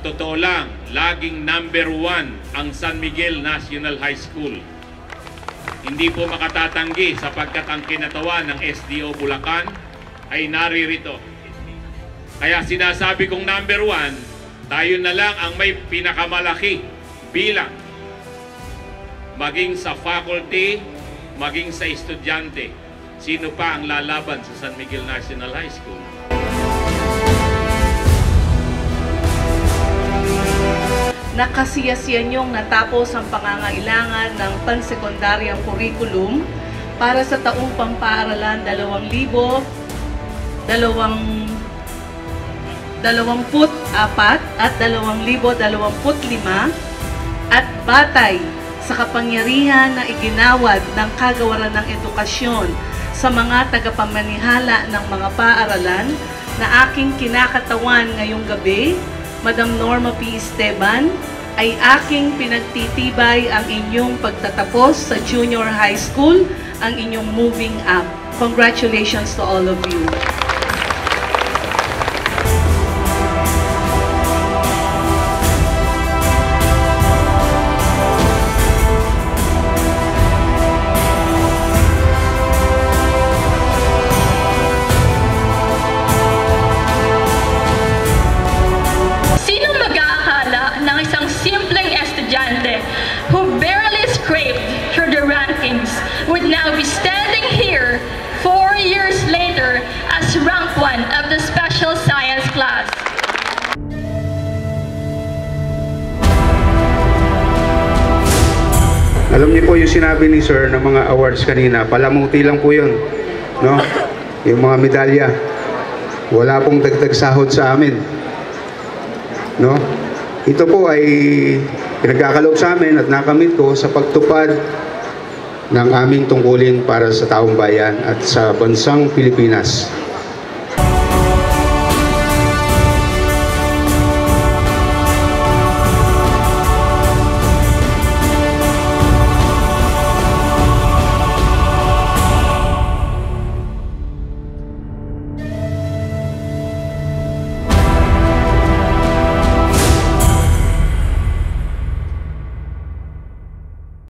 totoo lang, laging #1 ang San Miguel National High School. Hindi po makatatanggi sapagkat ang kinatawan ng SDO Bulacan ay naririto. Kaya sinasabi kong #1, tayo na lang ang may pinakamalaki bilang, maging sa faculty, maging sa estudyante. Sino pa ang lalaban sa San Miguel National High School? Nakasiyasiya niyong natapos ang pangangailangan ng pansekundaryang curriculum para sa taong pampaaralan 2024 at 2025 at batay sa kapangyarihan na iginawad ng Kagawaran ng Edukasyon sa mga tagapamanihala ng mga paaralan na aking kinakatawan ngayong gabi, Madam Norma P. Esteban, ay aking pinagtitibay ang inyong pagtatapos sa junior high school, ang inyong moving up. Congratulations to all of you. Who barely scraped through the rankings would now be standing here 4 years later as rank 1 of the special science class. Alam niyo po yung sinabi ni Sir ng mga awards kanina, palamuti lang po yun, no? Yung mga medalya, wala pong dagdag sahod sa amin, no? Ito po ay pinagkakaloob sa amin at nakamit ko sa pagtupad ng aming tungkulin para sa taong bayan at sa bansang Pilipinas.